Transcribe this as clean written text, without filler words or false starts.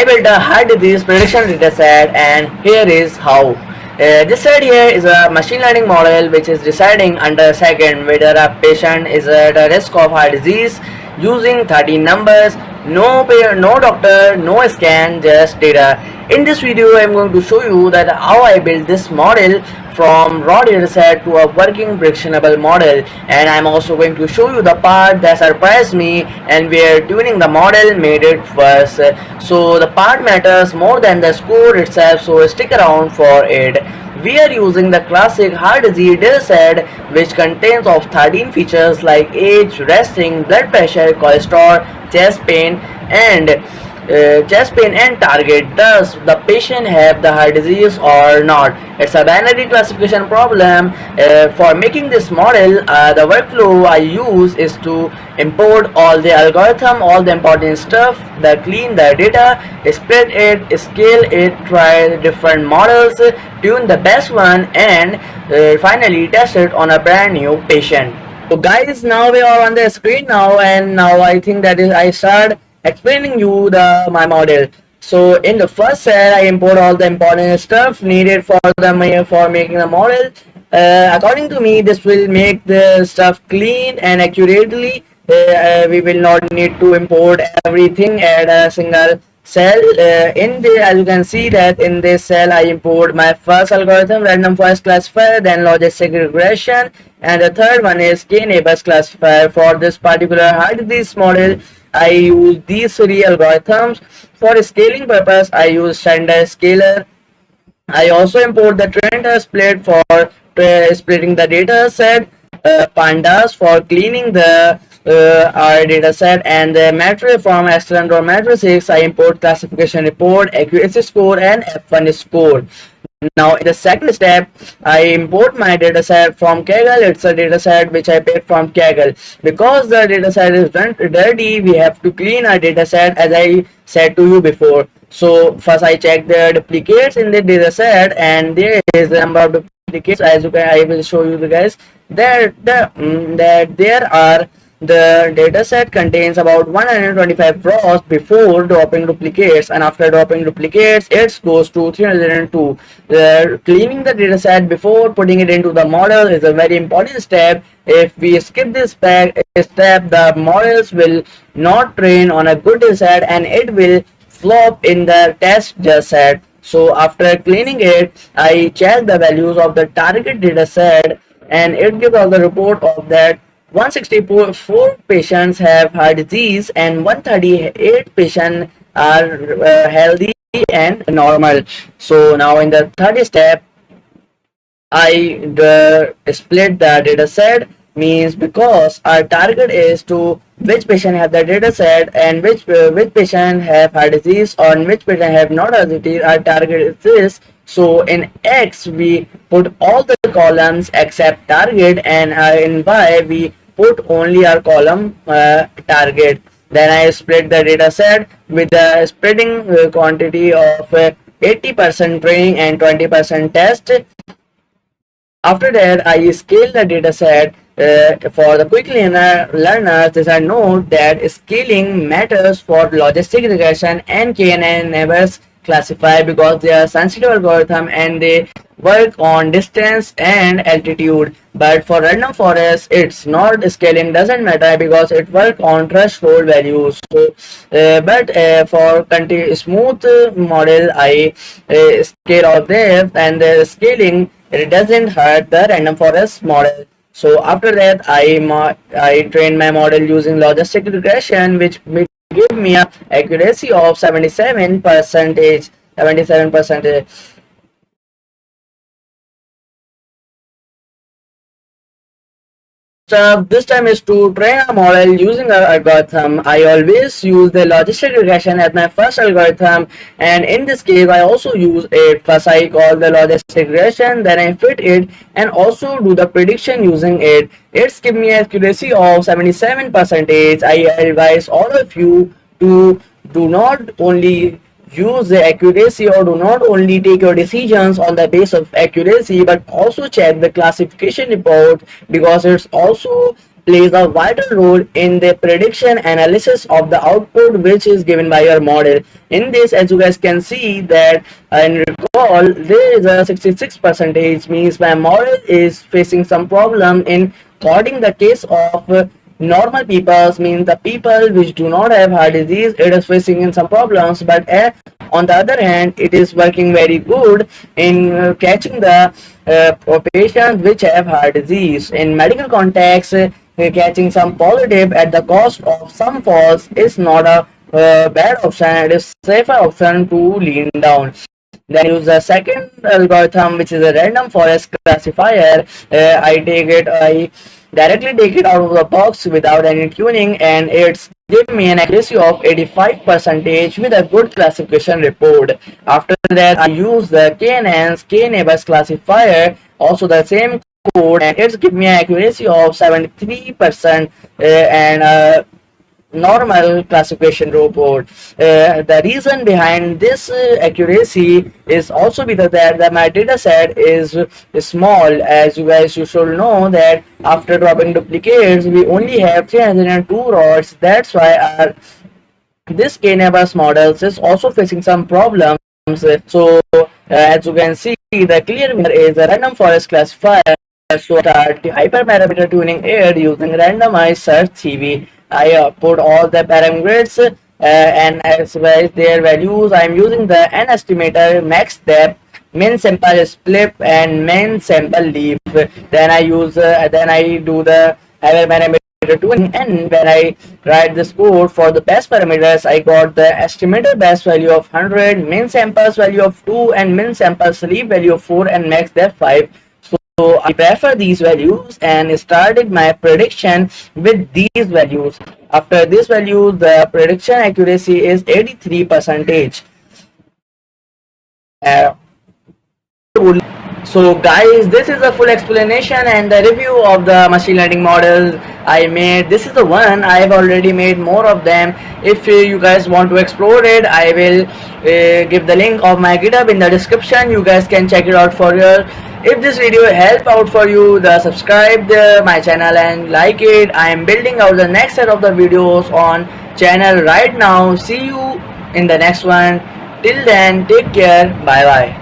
I built a heart disease prediction dataset, and here is how. This set here is a machine learning model which is deciding under a second whether a patient is at a risk of heart disease using 13 numbers, no doctor, no scan, just data. In this video, I am going to show you that how I built this model from raw dataset to a working predictionable model, and I'm also going to show you the part that surprised me and where tuning the model made it worse. So the part matters more than the score itself, so stick around for it. We are using the classic heart disease dataset which contains of 13 features like age, resting, blood pressure, cholesterol, chest pain and target. Does the patient have the heart disease or not? It's a binary classification problem. For making this model, the workflow I use is to import all the algorithm, all the important stuff, clean the data, split it, scale it, try different models, tune the best one, and finally test it on a brand new patient. So guys, now we are on the screen now, and now I think that is I start explaining you my model. So in the first cell, I import all the important stuff needed for making the model. According to me, this will make the stuff clean and accurately. We will not need to import everything at a single cell. As you can see that in this cell I import my first algorithm, random forest classifier, then logistic regression, and the third one is k-neighbors classifier. For this particular heart disease model, I use these three algorithms. For scaling purpose, I use standard scaler. I also import the trend split for splitting the data set, pandas for cleaning the our data set, and the matrix from excellent or matrices. I import classification report, accuracy score, and F1 score. Now in the second step, I import my dataset from Kaggle. It's a dataset which I picked from Kaggle. Because the dataset is dirty, we have to clean our dataset as I said to you before. So first I check the duplicates in the dataset, and there is the number of duplicates. As you can, I will show you the guys that there are. The dataset contains about 125 rows before dropping duplicates, and after dropping duplicates, it goes to 302. Cleaning the dataset before putting it into the model is a very important step. If we skip this step, the models will not train on a good dataset and it will flop in the test dataset. So after cleaning it, I check the values of the target dataset, and it gives us the report of that 164 patients have heart disease and 138 patients are healthy and normal. So now in the third step, I split the data set, means because our target is to which patient have the data set and which patient have heart disease or which patient have not heart disease. Our target is this. So in X we put all the columns except target, and in Y we put only our column target. Then I split the data set with the splitting quantity of 80% training and 20% test. After that, I scale the dataset. For the quick learners, this I note that scaling matters for logistic regression and k-neighbors classify because they are sensitive algorithm and they work on distance and altitude. But for random forest, it's not, scaling doesn't matter because it works on threshold values. So, for smooth model, I scale all this, and the scaling, it doesn't hurt the random forest model. So after that, I train my model using logistic regression, which will give me a accuracy of 77%. 77%. This time is to train a model using an algorithm. I always use the logistic regression as my first algorithm, and in this case I also use it. First I call the logistic regression, then I fit it and also do the prediction using it. It's give me accuracy of 77%. I advise all of you to do not only use the accuracy or do not only take your decisions on the base of accuracy, but also check the classification report because it's also plays a vital role in the prediction analysis of the output which is given by your model. In this, as you guys can see that and recall, there is a 66 percentage means my model is facing some problem in coding the case of normal people, means the people which do not have heart disease, it is facing in some problems, but on the other hand it is working very good in catching the patients which have heart disease. In medical context, catching some positive at the cost of some false is not a bad option. It is safer option to lean down. Then use the second algorithm, which is a random forest classifier. I directly take it out of the box without any tuning, and it's give me an accuracy of 85 percentage with a good classification report. After that, I use the k-enhance k-neighbors classifier, also the same code, and it's give me an accuracy of 73% and normal classification report. The reason behind this accuracy is also because that my data set is small. As you guys you should know that after dropping duplicates we only have 302 rods. That's why our this k-neighbors models is also facing some problems. So as you can see, the clear winner is a random forest classifier. So start the hyperparameter tuning aid using randomized search CV. I put all the parameters and as well as their values. I am using the n estimator, max depth, min sample split, and min sample leaf. Then I use then I do the hyperparameter tuning, and when I write this code for the best parameters, I got the estimated best value of 100, min samples value of 2, and min sample sleep value of 4, and max depth 5. So I prefer these values and started my prediction with these values. After this value, the prediction accuracy is 83 percentage. So guys, this is a full explanation and the review of the machine learning models I made. This is the one. I have already made more of them. If you guys want to explore it, I will give the link of my GitHub in the description. You guys can check it out for your. If this video helped out for you, subscribe my channel and like it. I am building out the next set of the videos on channel right now. See you in the next one. Till then, take care. Bye bye.